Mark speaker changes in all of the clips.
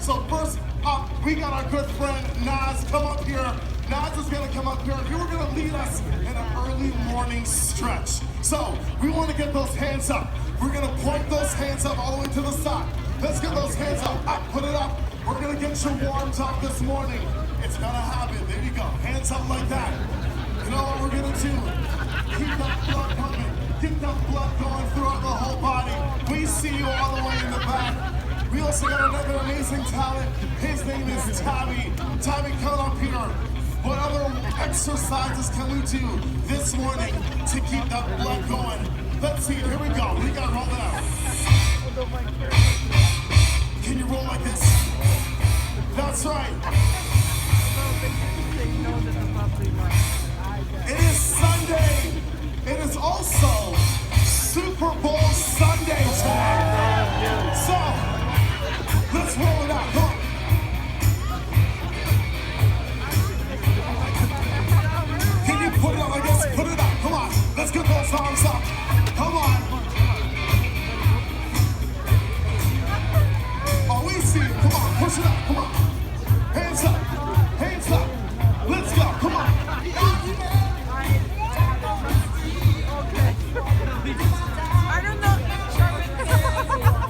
Speaker 1: So first up, we got our good friend Naz come up here. Naz is gonna come up here and you are gonna lead us in an early morning stretch. So we want to get those hands up. We're gonna point those hands up all the way to the side. Let's get those hands up. Up, put it up. We're gonna get you warmed up this morning. It's gonna happen. There you go. Hands up like that. You know what we're gonna do? Keep that blood pumping. Get that blood going throughout the whole body. We see you all the way in the back. We also got another amazing talent. His name is Tabby. Tabby, come up here. What other exercises can we do this morning to keep that blood going? Let's see. Here we go. We got to roll it out. Can you roll like this? That's right. It is Sunday. It is also Super Bowl Sunday tonight. So, let's roll it out. Come on. Can you put it up like this? Put it up. Come on. Let's get those arms up. Come on. Oh, we see it. Come on. Push it up. Come on. Hands up. Hands up. Let's go. Come on.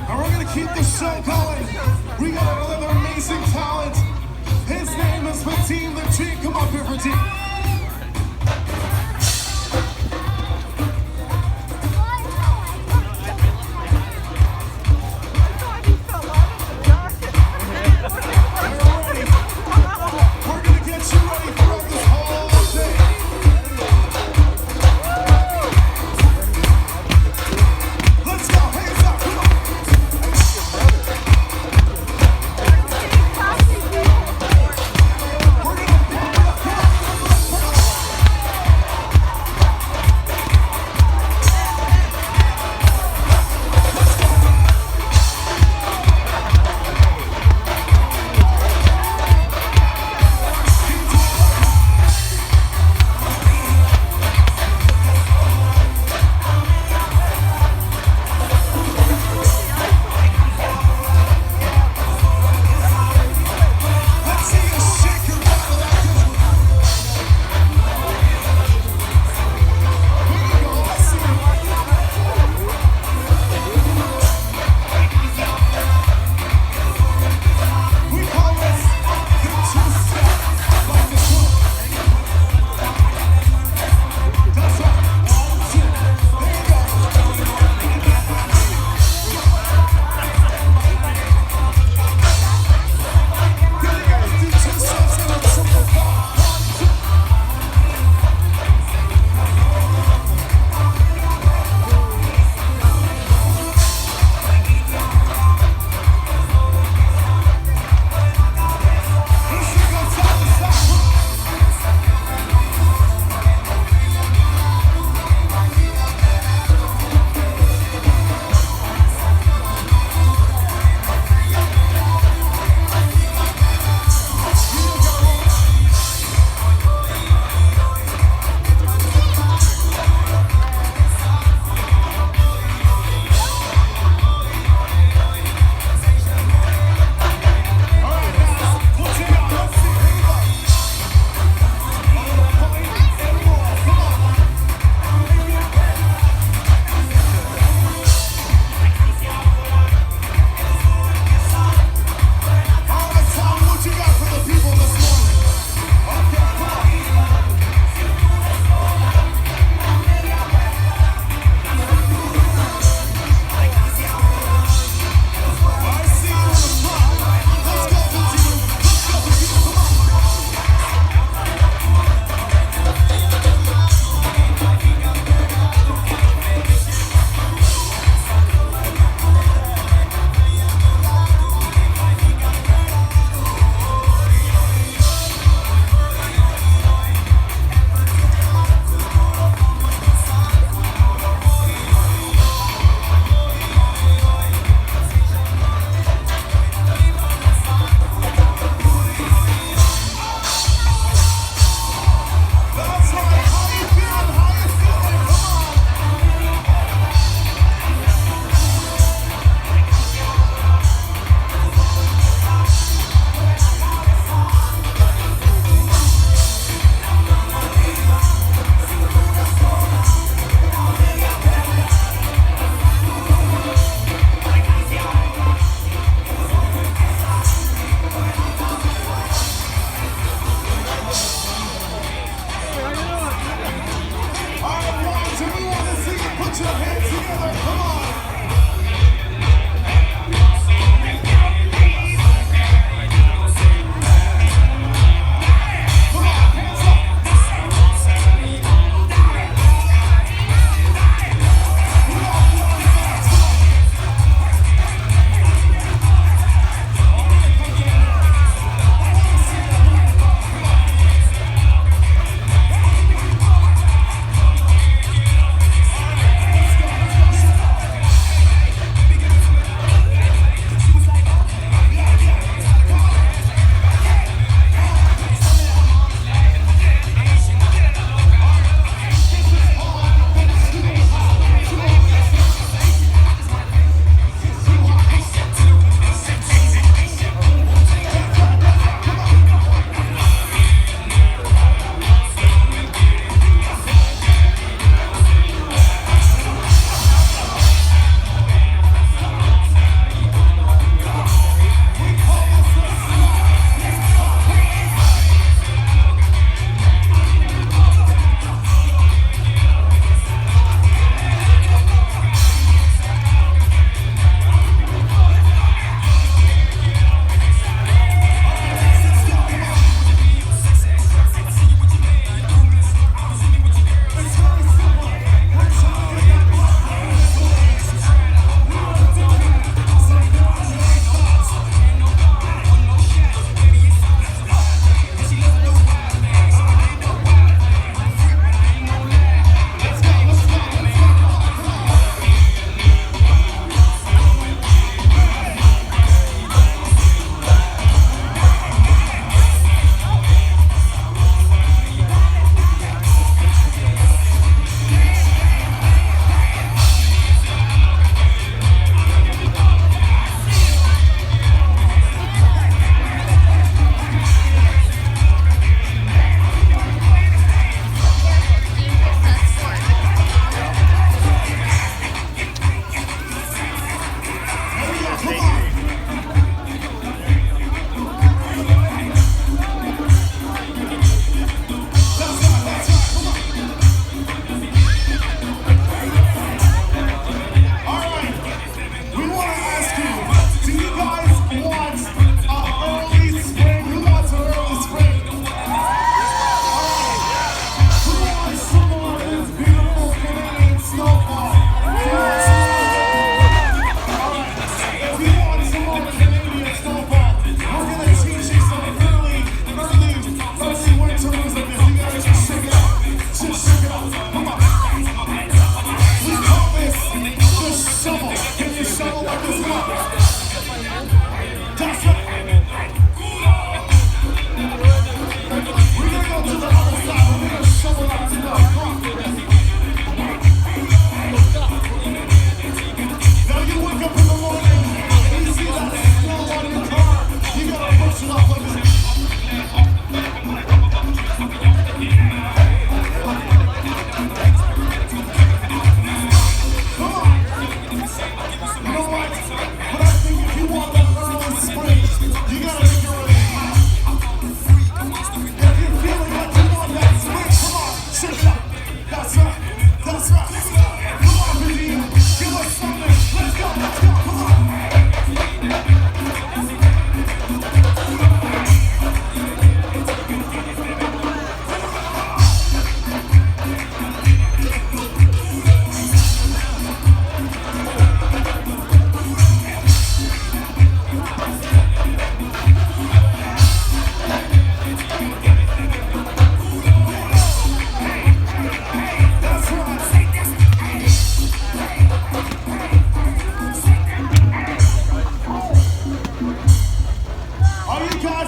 Speaker 1: And we're going to keep the show going. We got another amazing talent. His name is Fatim the G. Come up here, Fatim.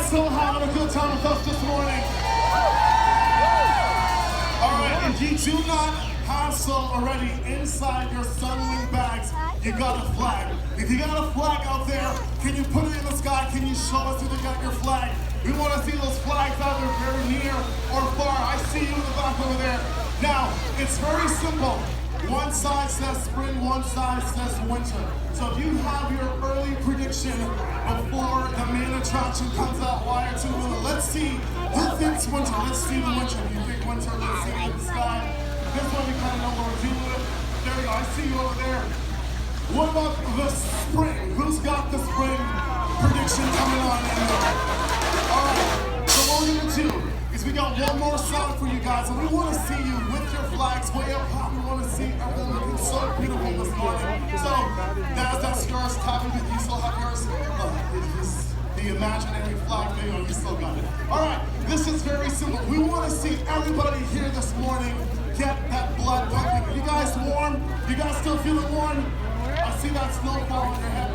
Speaker 1: still having a good time with us this morning? All right, if you do not have some already inside your Sunwing bags, you got a flag. If you got a flag out there, can you put it in the sky? Can you show us if you got your flag? We want to see those flags either very near or far. I see you in the back over there. Now, it's very simple. One side says spring, one side says winter. So if you have your early prediction before the main attraction comes out, Wiarton, let's see who thinks winter. Let's see the winter. If you think winter, let's see it in the sky. This one you kind of know what we're dealing with. There we go. I see you over there. What about the spring? Who's got the spring prediction coming on in there? All right. So what we're gonna do is we got one more song for you guys, and we want to see you with your flags way up high. We want to see everyone looking so beautiful this morning. So that's yours. Tommy, did you still have yours? The imaginary flag video, you still got it. All right, this is very simple. We want to see everybody here this morning get that blood pumping. You guys warm? You guys still feeling warm? I see that snowfall on your head.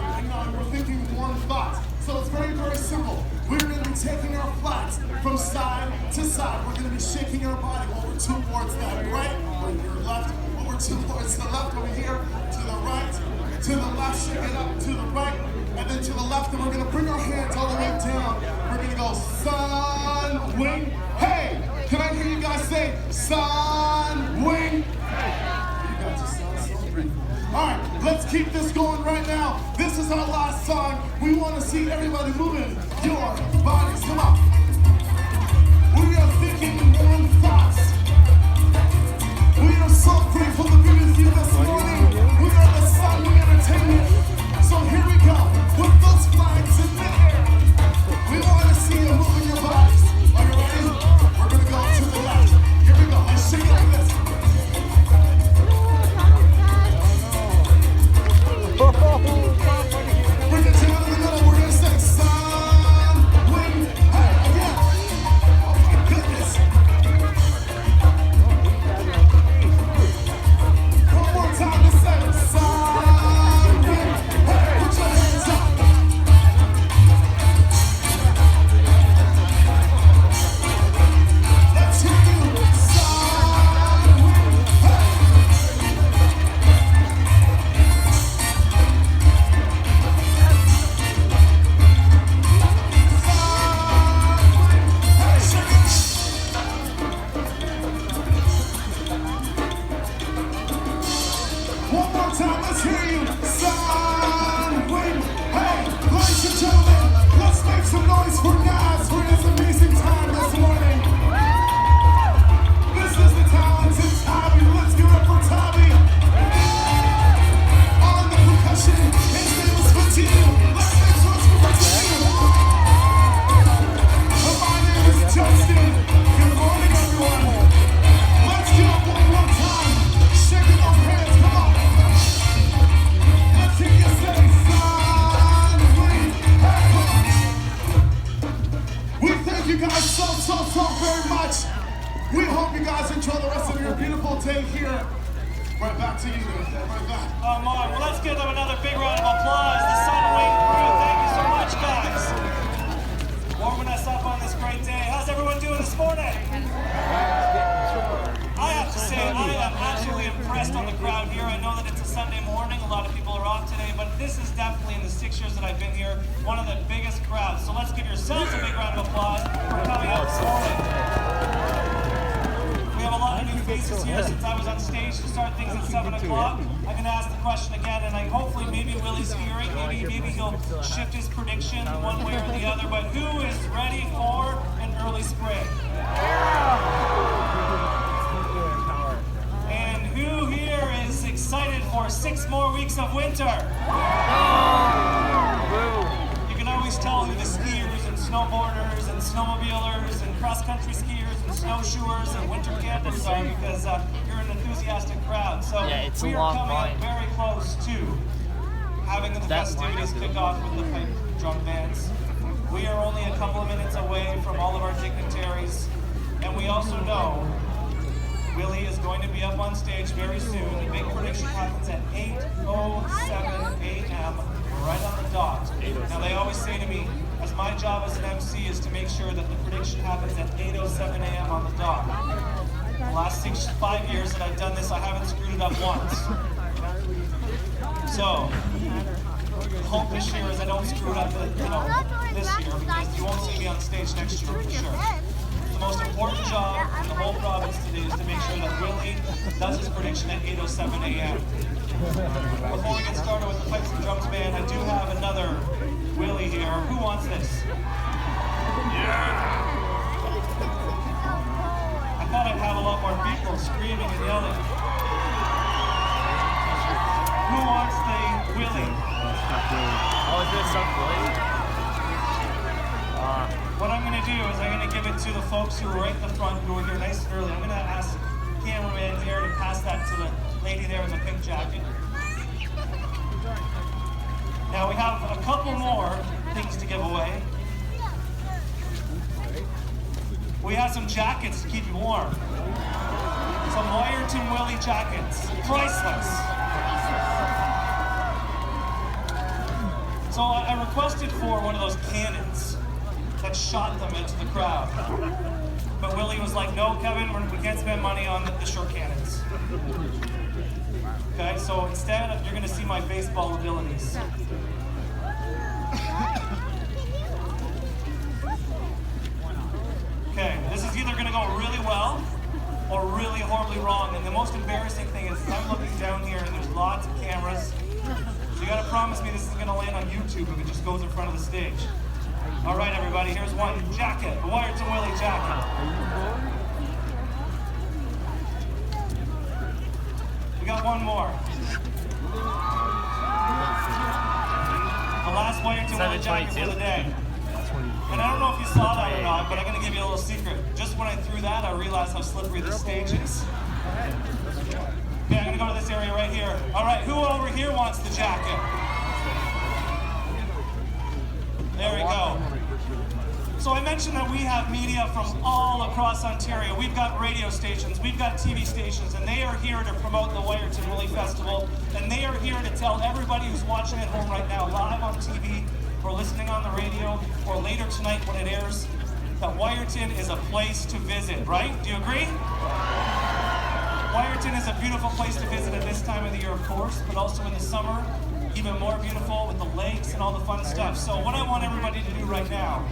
Speaker 1: We're thinking warm thoughts. So it's very, very simple. We're going to be taking our flags from side to side. We're going to be shaking our body over towards that right, or your left, over towards the left, over here, to the right, to the left, shake it up, to the right, and then to the left, and we're going to bring our hands all the way down. We're going to go sun, wing, hey! Can I hear you guys say sun, wing? You guys just sound so great. All right, let's keep this going right now. This is our last song. We want to see everybody moving your bodies. Come on. We are thinking warm thoughts. We are so grateful to be with you this morning. We are the Sunwing Entertainment. So here we go. With those flags in the air. We want to see you moving your bodies. Are you ready? We're going to go to the left. Here we go. Let's shake it like this. Bring it down in the middle. We're going to say sun, wing, hey, again. Oh my goodness. One more time to say sun, wing, hey, put your hands up. Let's hear you. Sun, wing, hey. One more time, let's hear you. Sun, wing, hey, ladies and gentlemen, let's make some noise for Nas for his amazing time this morning. This is the talented Tommy. Let's give it up for Tommy. On the percussion, his name is Fatino. Let's make some noise for Fatino. My name is Justin. Good morning, everyone. Let's do it one more time. Shaking those hands, come on. Let's hear you say, sun, wing, hey, come on. We thank you guys so very much. We hope you guys enjoy the rest of your beautiful day here. Right back to you, right back.
Speaker 2: Come on, well, let's give them another big round of applause. The Sunwing crew, thank you so much, guys. Warming us up on this great day. How's everyone doing this morning? I have to say, I am absolutely impressed on the crowd here. I know that it's a Sunday morning, a lot of people are off today, but this is definitely, in the 6 years that I've been here, one of the biggest crowds. So let's give yourselves a big round of applause for coming out this morning. We have a lot of new faces here since I was on stage to start things at 7 o'clock. I'm going to ask the question again, and hopefully maybe Willie's hearing, maybe he'll shift his prediction one way or the other, but who is ready for an early spring? And who here is excited for 6 more weeks of winter? You can always tell who the skiers and snowboarders and snowmobilers and cross-country skiers and snowshoers and winter campers are, because you're an enthusiastic crowd. So
Speaker 3: yeah, it's
Speaker 2: we
Speaker 3: a
Speaker 2: are
Speaker 3: long
Speaker 2: coming
Speaker 3: line.
Speaker 2: up very close to having the festivities kick off with the pipe drum bands. We are only a couple of minutes away from all of our dignitaries, and we also know Willie is going to be up on stage very soon. The big prediction happens at 8:07 a.m. right on the dot. Now they always say to me, as my job as an MC is to make sure that the prediction happens at 8:07 a.m. on the dot. The last 5 years that I've done this, I haven't screwed it up once. So, the hope this year is I don't screw it up this year, because you won't see me on stage next year for sure. The most important job in the whole province today is to make sure that Willie does his prediction at 8:07 a.m. Before we get started with the Pipes and Drums band, I do have another Willie here. Who wants this? Yeah! I thought I'd have a lot more people screaming and yelling. Who wants the Willie?
Speaker 3: Oh, is this stuff Willie?
Speaker 2: What I'm going to do is I'm going to give it to the folks who are right in the front, who are here nice and early. I'm going to ask cameraman here to pass that to the lady there in the pink jacket. Now we have a couple more things to give away. We have some jackets to keep you warm. Some Wiarton Willie jackets. Priceless. So I requested for one of those cannons that shot them into the crowd. But Willie was like, no, Kevin, we can't spend money on the short cannons. Okay, so instead, you're going to see my baseball abilities. Okay, this is either going to go really well or really horribly wrong. And the most embarrassing thing is I'm looking down here and there's lots of cameras. So you got to promise me this is going to land on YouTube if it just goes in front of the stage. All right, everybody, here's one jacket, a Wiarton Willie jacket. We got one more. The last Wiarton Willie jacket for the day. And I don't know if you saw that or not, but I'm going to give you a little secret. Just when I threw that, I realized how slippery this stage is. Okay, I'm going to go to this area right here. All right, who over here wants the jacket? There we go. So I mentioned that we have media from all across Ontario. We've got radio stations, we've got TV stations, and they are here to promote the Wiarton Willie Festival. And they are here to tell everybody who's watching at home right now, live on TV, or listening on the radio, or later tonight when it airs, that Wiarton is a place to visit, right? Do you agree? Wiarton is a beautiful place to visit at this time of the year, of course, but also in the summer, even more beautiful with the lakes and all the fun stuff. So what I want everybody to do right now,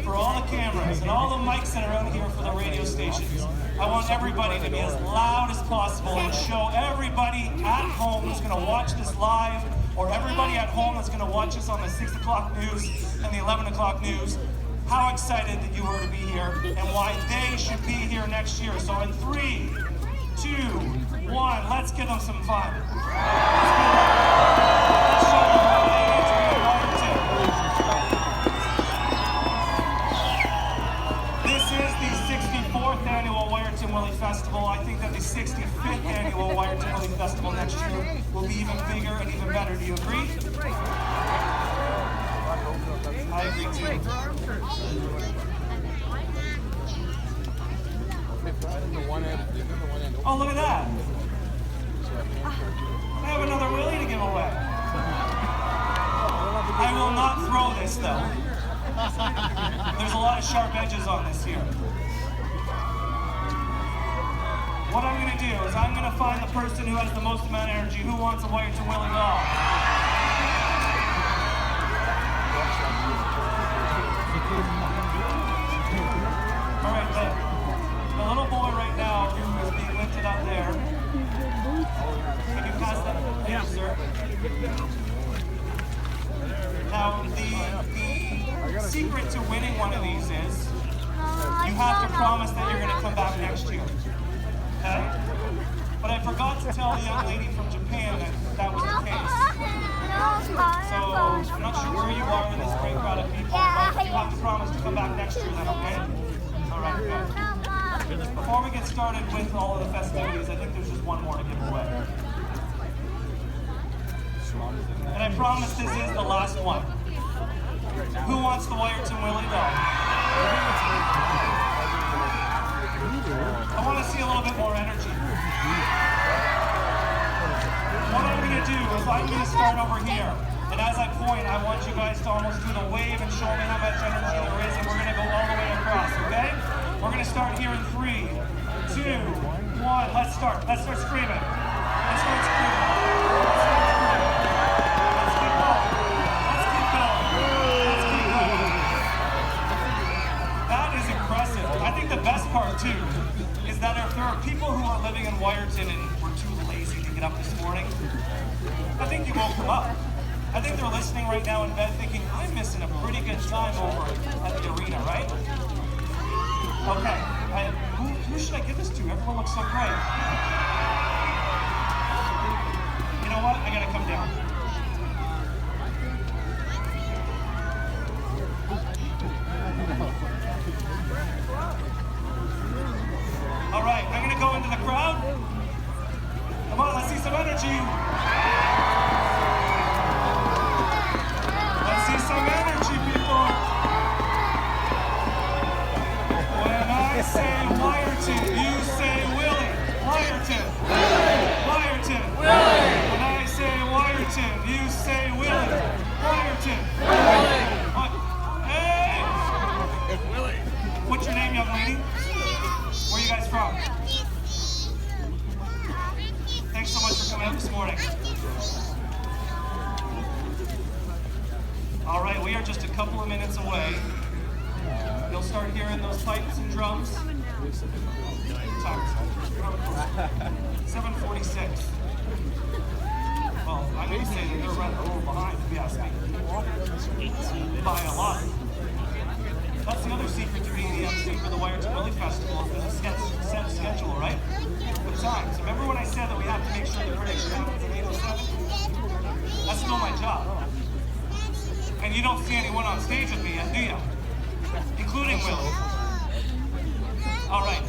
Speaker 2: for all the cameras and all the mics that are out here for the radio stations, I want everybody to be as loud as possible and show everybody at home who's going to watch this live, or everybody at home that's going to watch us on the 6 o'clock news and the 11 o'clock news, how excited that you were to be here and why they should be here next year. So in 3, 2, 1, let's give them some fun. Let's show them how they get to be Wiarton. This is the 64th annual Wiarton Willie Festival. I think that the 65th annual Wiarton Willie Festival next year will be even bigger and even better. Do you agree? I agree too. Oh, look at that. I have another Willie to give away. I will not throw this though. There's a lot of sharp edges on this here. What I'm going to do is I'm going to find the person who has the most amount of energy. Who wants a Wiarton Willie doll? All right, the little boy right now who is being lifted up there. Can you pass that? Thank you, sir. Now, the secret to winning one of these is you have to promise that you're going to come back next year. Okay? But I forgot to tell the young lady from Japan that was the case. So, I'm not sure where you are in this great crowd of people, but you have to promise to come back next year then, okay? Alright, good. Before we get started with all of the festivities, I think there's just one more to give away. And I promise this is the last one. Who wants the Wiarton Willie doll? I want to see a little bit more energy. What I'm going to do is I'm going to start over here. And as I point, I want you guys to almost do the wave and show me how start. Let's start screaming. Let's start screaming. Let's start screaming. Let's keep going. Let's keep going. Let's keep going. That is impressive. I think the best part too is that if there are people who are living in Wiarton and were too lazy to get up this morning, I think you woke them up. I think they're listening right now in bed thinking, I'm missing a pretty good time over at the arena, right? Okay, who should I give this to? Everyone looks so great. You know what? I gotta come down. All right, I'm gonna go into the crowd. Come on, let's see some energy. Let's see some energy, people. When I say Wiarton, you say Willie. Wiarton. Wiarton. When I say Wiarton, you say Willie. Wiarton. Hey! Willie. What's your name, young lady? Where are you guys from? Thanks so much for coming out this morning. All right, we are just a couple of minutes away. You'll start hearing those pipes and drums. Time. 7:46. Well, I'm going to say that they're running a little behind, if you ask me. By a lot. That's the other secret to being the MC for the Wiarton Willie Festival, is a set schedule, right? With times. Remember when I said that we have to make sure the prediction happens at 8:07? That's still my job. And you don't see anyone on stage with me yet, do you? Including Willie. All right.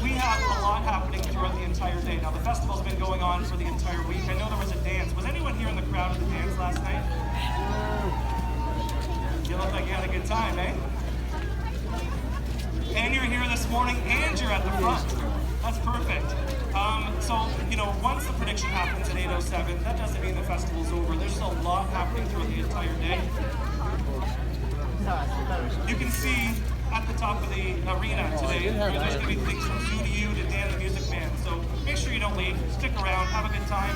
Speaker 2: We have a lot happening throughout the entire day. Now, the festival's been going on for the entire week. I know there was a dance. Was anyone here in the crowd at the dance last night? You look like you had a good time, eh? And you're here this morning, and you're at the front. That's perfect. So, you know, once the prediction happens at 8:07, that doesn't mean the festival's over. There's still a lot happening throughout the entire day. You can see at the top of the arena today, there's going to be things from Zoo to You to Dan the Music Man. So make sure you don't leave. Stick around, have a good time.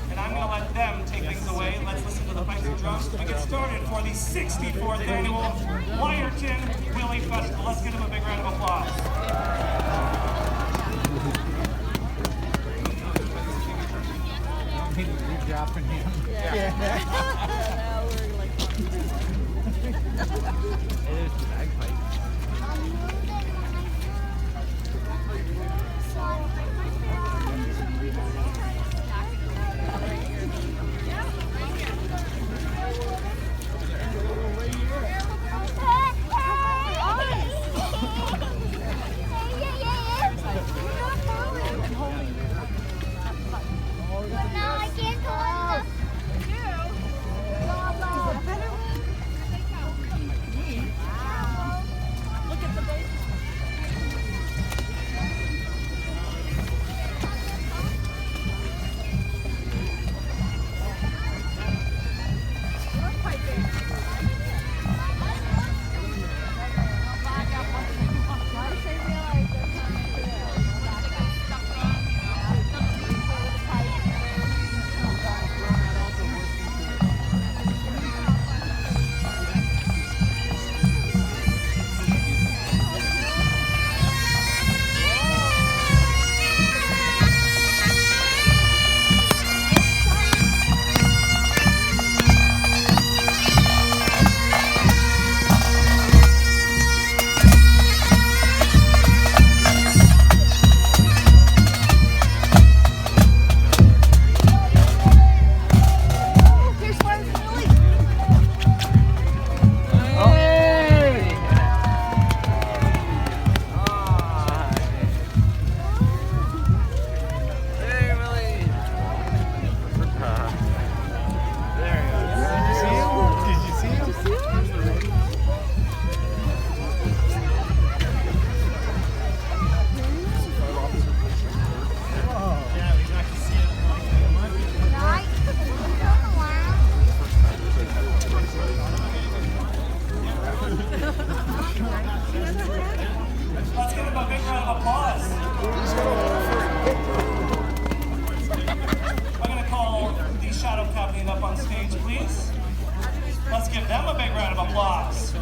Speaker 2: And I'm going to let them take things away. Let's listen to the pipes and drums and get started for the 64th annual Wiarton Willie Festival. Let's give them a big round of applause.
Speaker 4: Dropping him. Yeah. It is the bagpipe.
Speaker 2: Let's give him a big round of applause. I'm going to call the Shadow Cabinet up on stage, please. Let's give them a big round of applause.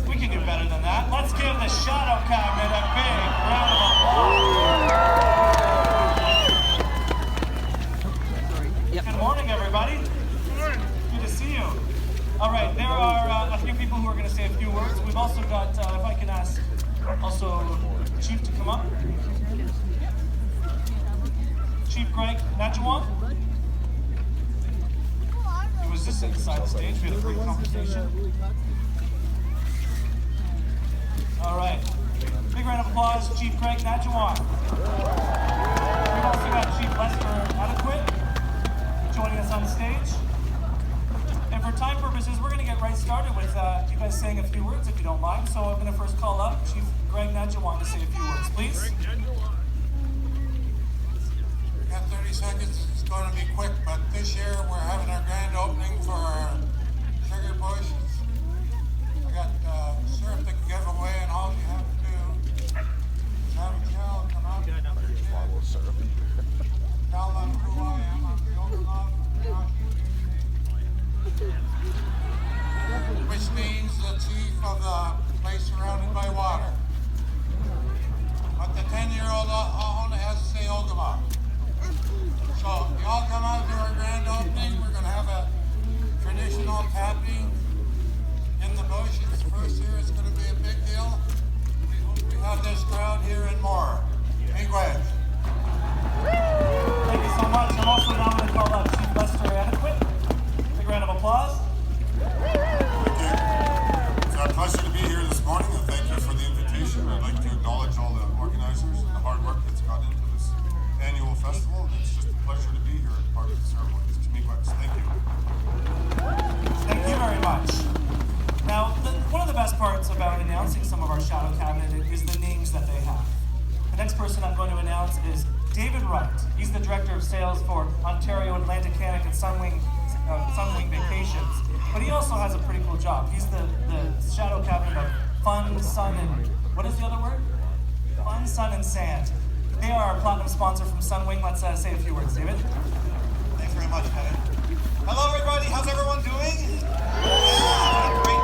Speaker 2: We can do better than that. Let's give the Shadow Cabinet a big round of applause. Good morning, everybody. Good to see you. All right, there are a few people who are going to say a few words. We've also got, if I can ask, also Chief to come up. Chief Greg Najawam. He was just inside the stage. We had a great conversation. All right. Big round of applause, Chief Greg Najawam. We've also got Chief Lester Adequate joining us on stage. And for time purposes, we're going to get right started with you guys saying a few words, if you don't mind. So I'm going to first call up Chief Greg Najawam to say a few words, please.
Speaker 5: We got 30 seconds. It's going to be quick, but this year we're having our grand opening for our sugar bushes. I got syrup that can give away, and all you have to do is have a child come out and tell them who I am. I'm the overlord, which means the chief of the place surrounded by water. But the 10-year-old only has to say Ogama. So you all come out to our grand opening. We're going to have a traditional tapping in the bushes. First year it's going to be a big deal. We hope we have this crowd here and more. Big wedge.
Speaker 2: Thank you so much. I'm also now going to call up Chief Lester Adequate. Big round of applause.
Speaker 1: Thank you. It's our pleasure to be here this morning, and thank you for the invitation. I'd like to acknowledge all the organizers and the hard work that's gone into this annual festival. It's just a pleasure to be here and part of the ceremony. It's Miigwech. Thank you.
Speaker 2: Thank you very much. Now, one of the best parts about announcing some of our Shadow Cabinet is the names that they have. The next person I'm going to announce is David Wright. He's the Director of Sales for Ontario Atlanticanic and Sunwing Vacations. But he also has a pretty cool job. He's the Shadow Cabinet of Fun, Sun, and what is the other word? Fun, Sun, and Sand. They are our platinum sponsor from Sunwing. Let's say a few words, David.
Speaker 6: Thanks very much, Kevin. Hello, everybody. How's everyone doing? Yeah, great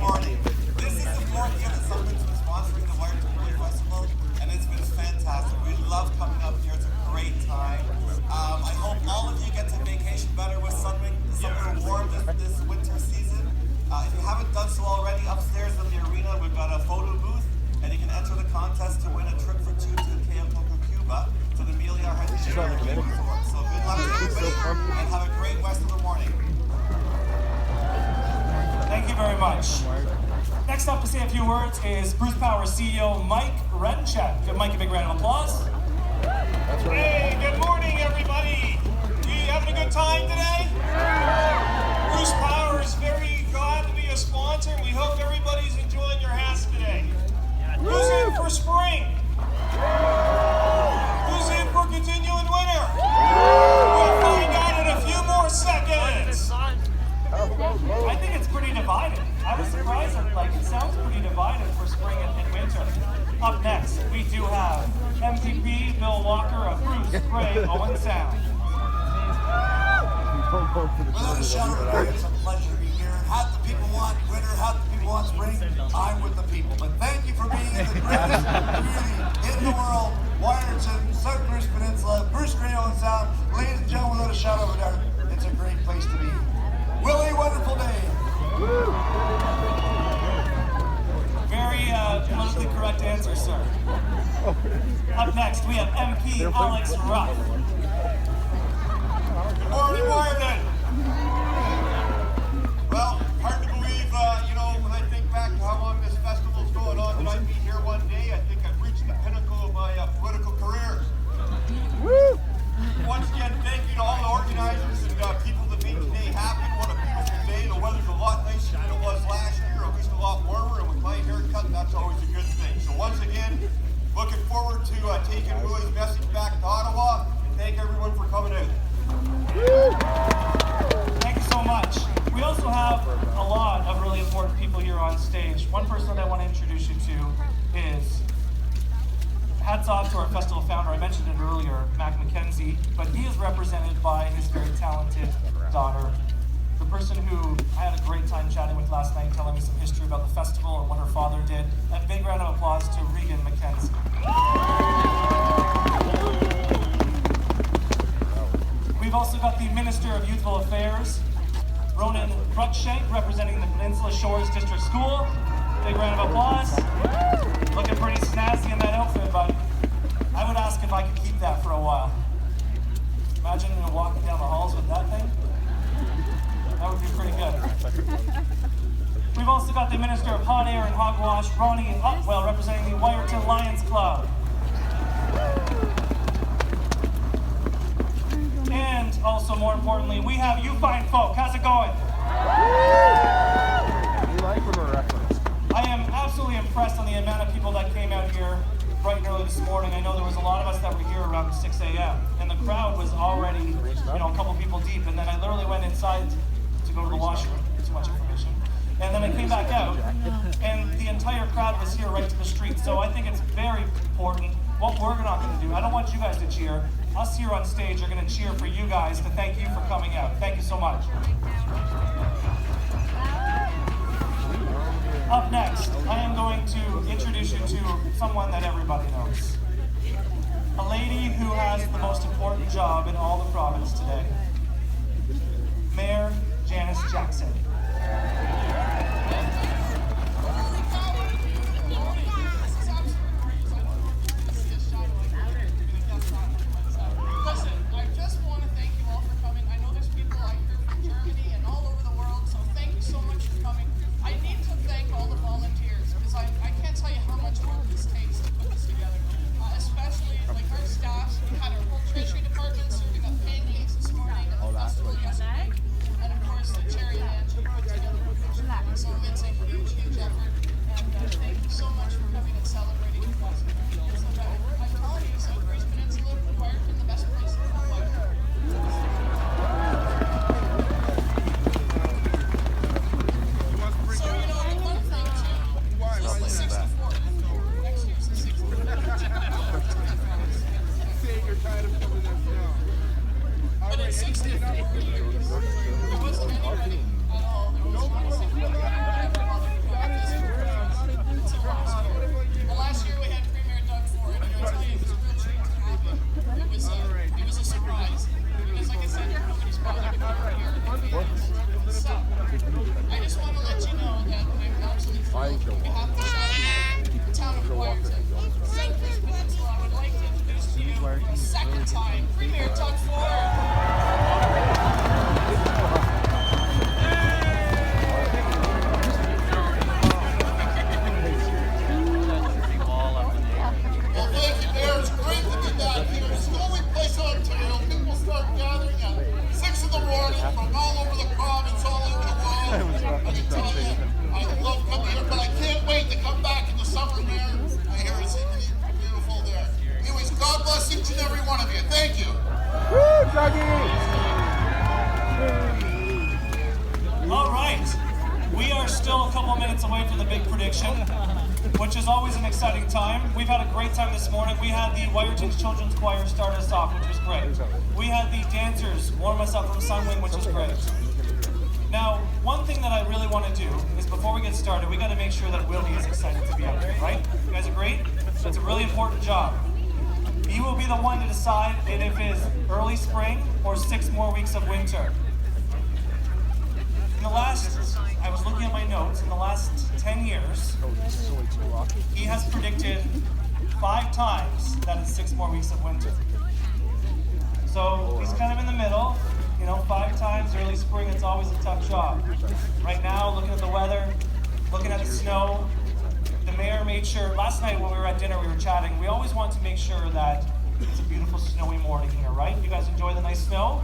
Speaker 6: morning. This is the fourth year that Sunwing's been sponsoring the Wiarton Festival, and it's been fantastic. We love coming up here. It's a great time. I hope all of you get to vacation better with Sunwing. Somewhere warm this winter season. If you haven't done so already, upstairs in the arena, we've got a photo booth, and you can enter the contest to win a trip for two to Acapulco, Cuba, to the Willie Resort. So good luck to everybody, and have a great rest of the morning.
Speaker 2: Thank you very much. Next up to say a few words is Bruce Power CEO Mike Renchek. Give Mike a big round of applause.
Speaker 7: Hey, good morning, everybody. You having a good time today? Bruce Power is very glad to be a sponsor, and we hope everybody's enjoying your hats today. Who's in for spring? Who's in for continuing winter? We'll find out in a few more seconds.
Speaker 2: I think it's pretty divided. I was surprised that it sounds pretty divided for spring and winter. Up next, we do have MPP Bill Walker of Bruce, Gray, Owen Sound.
Speaker 5: Without a shadow of a doubt, it's a pleasure to be here. Half the people want winter, half the people want spring. I'm with the people. But thank you for being in the greatest community in the world. Wiarton, South Bruce Peninsula, Bruce, Gray, Owen Sound. Ladies and gentlemen, without a shadow of a doubt, it's a great place to be. Willie, wonderful day.
Speaker 2: Very politically correct answer, sir. Up next, we have MP Alex Ruff.
Speaker 5: Good morning, Wiarton.
Speaker 7: Well, hard to believe, when I think back to how long this festival's going on, that I'd be here one day. I think I've reached the pinnacle of my political career. Woo! Once again, thank you to all the organizers and people that made today happen. What a beautiful day. The weather's a lot nicer than it was last year, at least a lot warmer, and with my haircut, that's always a good thing. So once again, looking forward to taking Willie's message back to Ottawa.
Speaker 2: have a lot of really important people here on stage. One person that I want to introduce you to is, hats off to our festival founder. I mentioned it earlier, Mac McKenzie, but he is represented by his very talented daughter. The person who I had a great time chatting with last night, telling me some history about the festival and what her father did. A big round of applause to Regan McKenzie. We've also got the Minister of Youthful Affairs, Ronan Cruikshank, representing the Peninsula Shores District School. Big round of applause. Looking pretty snazzy in that outfit, but I would ask if I could keep that for a while. Imagine walking down the halls with that thing. That would be pretty good. We've also got the Minister of Hot Air and Hogwash, Ronnie Upwell, representing the Wiarton Lions Club. And also, more importantly, we have you fine folk. How's it going? I am absolutely impressed on the amount of people that came out here bright and early this morning. I know there was a lot of us that were here around 6 a.m. and the crowd was already, a couple people deep. And then I literally went inside to go to the washroom. Too much information. And then I came back out, and the entire crowd was here right to the street. So I think it's very important what we're not going to do. I don't want you guys to cheer. Us here on stage are going to cheer for you guys to thank you for coming out. Thank you so much. Up next, I am going to introduce you to someone that everybody knows. A lady who has the most important job in all the province today. Mayor Janice Jackson.
Speaker 8: Listen, I just want to thank you all for coming. I know there's people out here from Germany and all over the world, so thank you so much for coming. I need to thank all the volunteers, because I can't tell you how much work this takes to put this together. Especially like our staff. We had our whole treasury department serving up pancakes this morning at the festival yesterday. And of course the cherry and put together the picture. So it's a huge, huge effort. And thank you so much for coming and celebrating with us. I'm telling you, South Coast Peninsula, Wiarton, the best place in the world. So, the one thing too, this is the 64th. Next year's the 64th. But in 64 years, there wasn't anybody at all. There was well, last year we had Premier Doug Ford, and I'll tell you, it was a real treat to have him. It was a surprise, because like I said, nobody's bothered to come over here. So, I just want to let you know that I'm absolutely thrilled on behalf of the town of Wiarton, South Coast Peninsula. I would like to introduce to you a second time Premier Doug Ford.
Speaker 1: From all over the province, all over the world. I can tell you, I love coming here, but I can't wait to come back in the summer, Mayor. I hear it's beautiful there. Anyways, God bless each and every one of you. Thank you.
Speaker 9: Woo, Dougie!
Speaker 2: All right, we are still a couple minutes away from the big prediction, which is always an exciting time. We've had a great time this morning. We had the Wiarton Children's Choir start us off, which was great. We had the dancers warm us up from Sunwing, which is great. Now, one thing that I really want to do is before we get started, we got to make sure that Willie is excited to be out here, right? You guys agree? It's a really important job. You will be the one to decide if it is early spring or 6 more weeks of winter. In the last, I was looking at my notes, in the last 10 years, he has predicted 5 times that it's 6 more weeks of winter. So he's kind of in the middle, 5 times early spring, it's always a tough job. Right now, looking at the weather, looking at the snow, the mayor made sure, last night when we were at dinner, we were chatting, we always want to make sure that it's a beautiful snowy morning here, right? You guys enjoy the nice snow?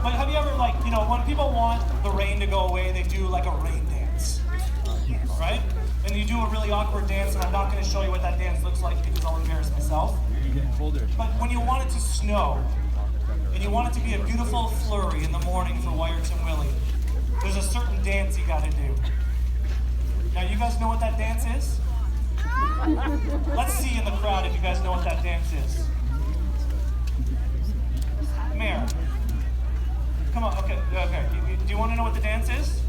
Speaker 2: But have you ever, when people want the rain to go away, they do like a rain dance, right? And you do a really awkward dance, and I'm not going to show you what that dance looks like because I'll embarrass myself. But when you want it to snow, and you want it to be a beautiful flurry in the morning for Wiarton Willie, there's a certain dance you gotta do. Now, you guys know what that dance is? Let's see in the crowd if you guys know what that dance is. Mayor. Come on, okay. Do you want to know what the dance is?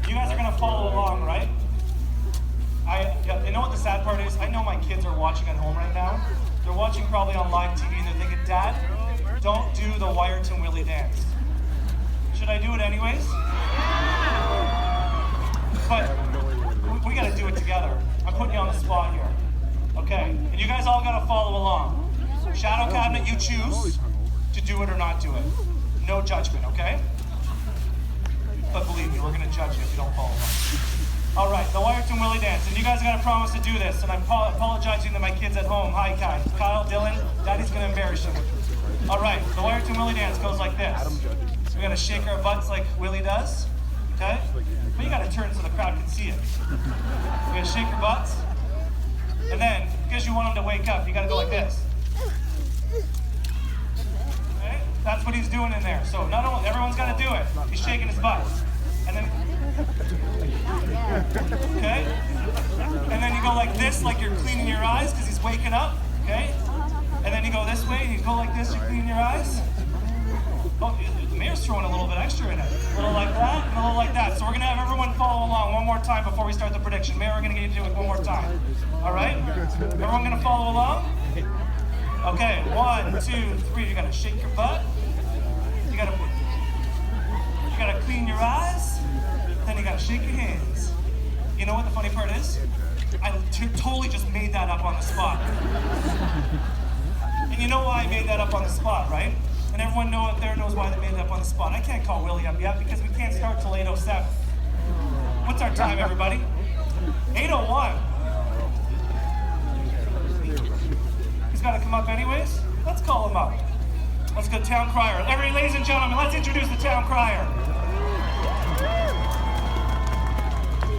Speaker 2: You guys are gonna follow along, right? You know what the sad part is? I know my kids are watching at home right now. They're watching probably on live TV and they're thinking, Dad, don't do the Wiarton Willie dance. Should I do it anyways? But we gotta do it together. I'm putting you on the spot here. Okay, and you guys all gotta follow along. Shadow Cabinet, you choose to do it or not do it. No judgment, okay? But believe me, we're gonna judge you if you don't follow along. All right, the Wiarton Willie dance, and you guys gotta promise to do this, and I'm apologizing to my kids at home. Hi, Kyle, Dylan, Daddy's gonna embarrass you. All right, the Wiarton Willie dance goes like this. So we gotta shake our butts like Willie does, okay? But you gotta turn so the crowd can see it. We gotta shake your butts, and then, because you want them to wake up, you gotta go like this. Okay? That's what he's doing in there. So not only, everyone's gotta do it. He's shaking his butt. And then, okay? And then you go like this, like you're cleaning your eyes, because he's waking up, okay? And then you go this way, and you go like this, you're cleaning your eyes. Oh, the mayor's throwing a little bit extra in it. A little like that, and a little like that. So we're gonna have everyone follow along one more time before we start the prediction. Mayor, we're gonna get you to do it one more time. All right? Everyone gonna follow along? Okay, 1, 2, 3. You gotta shake your butt. You gotta clean your eyes. Then you gotta shake your hands. You know what the funny part is? I totally just made that up on the spot. And you know why I made that up on the spot, right? And everyone out there knows why they made it up on the spot. I can't call Willie up yet because we can't start till 8:07. What's our time, everybody? 8:01. He's got to come up anyways? Let's call him up. Let's go, town crier. Ladies and gentlemen, let's introduce the town crier.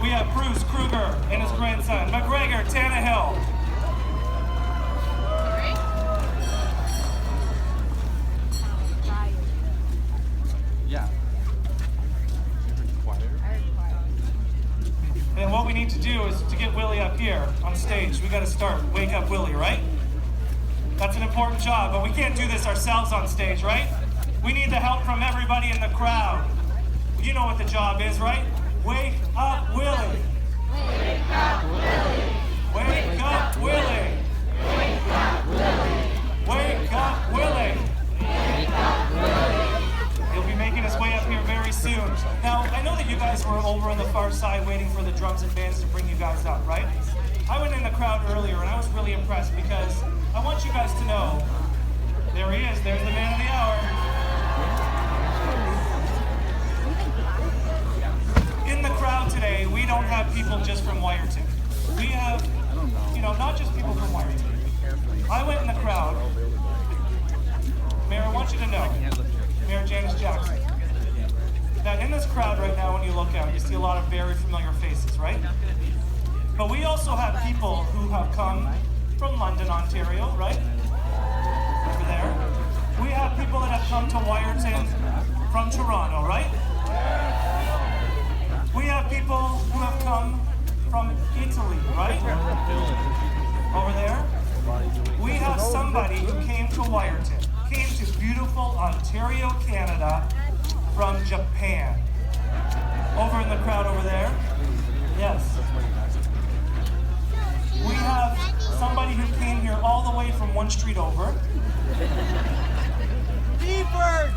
Speaker 2: We have Bruce Kruger and his grandson, McGregor Tannehill. And what we need to do is to get Willie up here on stage. We got to start Wake Up Willie, right? That's an important job, but we can't do this ourselves on stage, right? We need the help from everybody in the crowd. You know what the job is, right? Wake up Willie.
Speaker 10: Wake up Willie.
Speaker 2: Wake up Willie.
Speaker 10: Wake up Willie.
Speaker 2: Wake up Willie.
Speaker 10: Wake up Willie.
Speaker 2: He'll be making his way up here very soon. Now, I know that you guys were over on the far side waiting for the drums and bands to bring you guys up, right? I went in the crowd earlier and I was really impressed because I want you guys to know, there he is, there's the man of the hour. In the crowd today, we don't have people just from Wiarton. We have, not just people from Wiarton. I went in the crowd. Mayor, I want you to know, Mayor Janice Jackson, that in this crowd right now, when you look out, you see a lot of very familiar faces, right? But we also have people who have come from London, Ontario, right? Over there. We have people that have come to Wiarton from Toronto, right? We have people who have come from Italy, right? Over there. We have somebody who came to Wiarton, came to beautiful Ontario, Canada, from Japan. Over in the crowd over there. Yes. We have somebody who came here all the way from one street over.
Speaker 10: Beeford.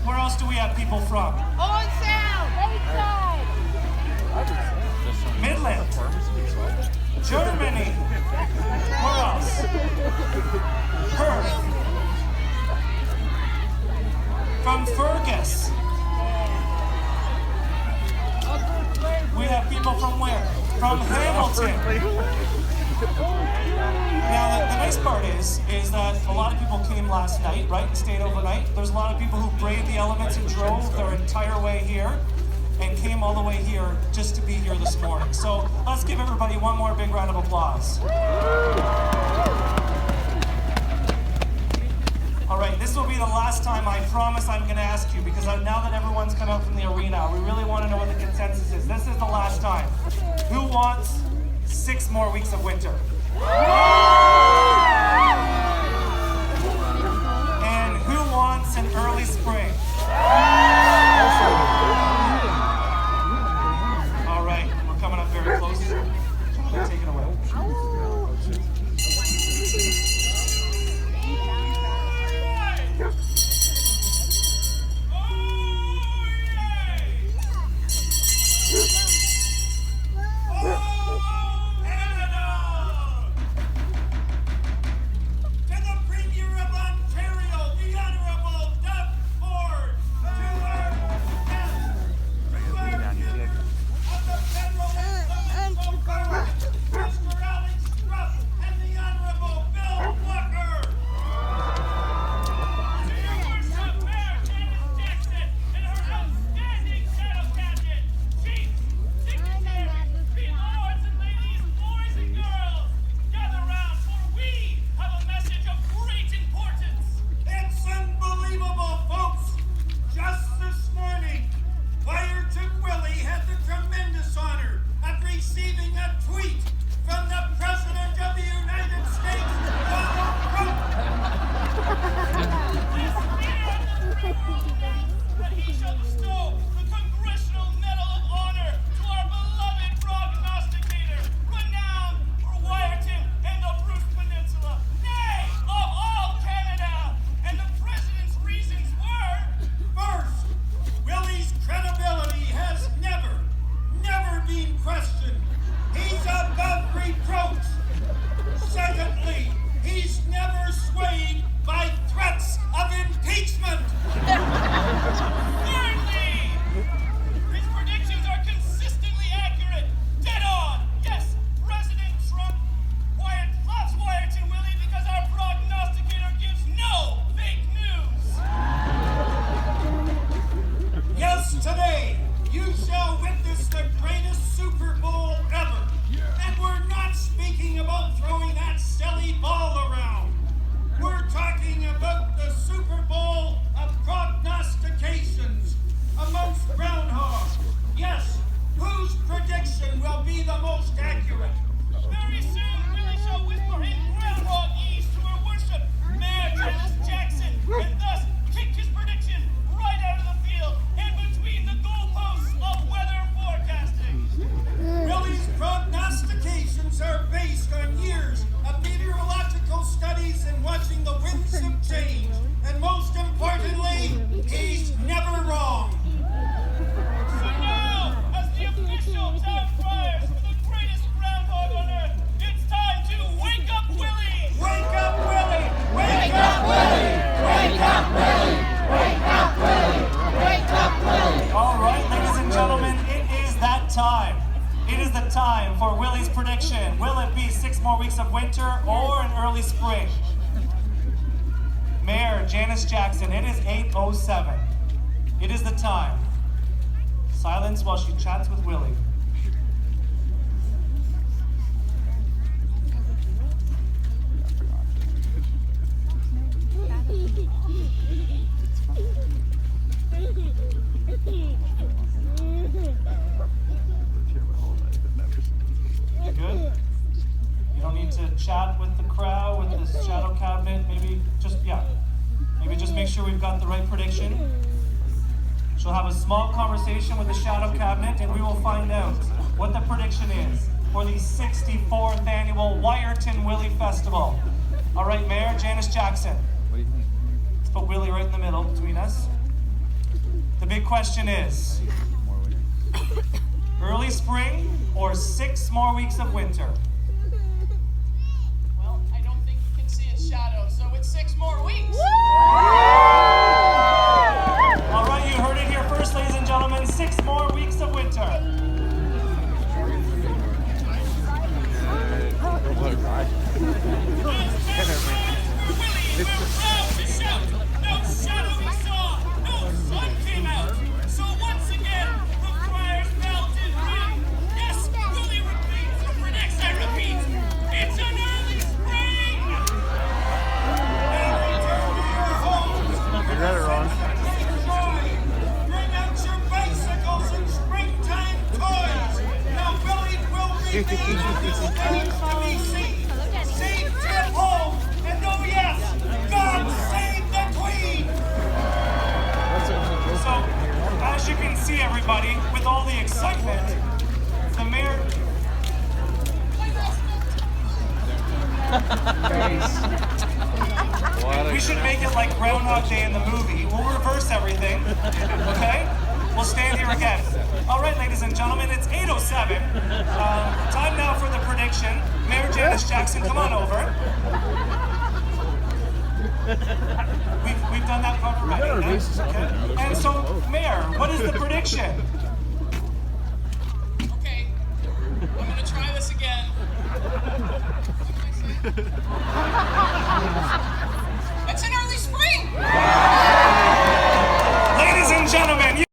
Speaker 2: Where else do we have people from?
Speaker 10: On Sound. Lakeside.
Speaker 2: Midland. Germany. Where else? Perth. From Fergus. We have people from where? From Hamilton. Now, the nice part is that a lot of people came last night, right, and stayed overnight. There's a lot of people who braved the elements and drove their entire way here and came all the way here just to be here this morning. So let's give everybody one more big round of applause. All right, this will be the last time I promise I'm going to ask you, because now that everyone's come out from the arena, we really want to know what the consensus is. This is the last time. Who wants 6 more weeks of winter? And who wants an early spring? All right, we're coming up very close. Jonathan, take it away. Time for Willie's prediction. Will it be 6 more weeks of winter or an early spring? Mayor Janice Jackson, it is 8:07. It is the time. Silence while she chats with Willie. Good? You don't need to chat with the crowd, with the shadow cabinet. Maybe just make sure we've got the right prediction. She'll have a small conversation with the shadow cabinet, and we will find out what the prediction is for the 64th annual Wiarton Willie Festival. All right, Mayor Janice Jackson.
Speaker 4: What do you think?
Speaker 2: Let's put Willie right in the middle between us. The big question is, early spring or 6 more weeks of winter?
Speaker 8: Well, I don't think you can see his shadow, so it's 6 more weeks.
Speaker 2: All right, you heard it here first, ladies and gentlemen. 6 more weeks of winter.
Speaker 8: No shadow we saw, no sun came out. So once again, the fire's melted ring. Yes, Willie repeats or predicts, I repeat, it's an early spring. And return to your home.
Speaker 7: everything remains to be seen. Save Jim home, and oh yes, God save the Queen!
Speaker 2: So, as you can see, everybody, with all the excitement, the mayor. We should make it like Groundhog Day in the movie. We'll reverse everything, okay? We'll stand here again. All right, ladies and gentlemen, it's 8:07. Time now for the prediction. Mayor Janice Jackson, come on over. We've done that part already. Okay. And so, Mayor, what is the prediction?
Speaker 8: Okay, I'm gonna try this again. What did I say?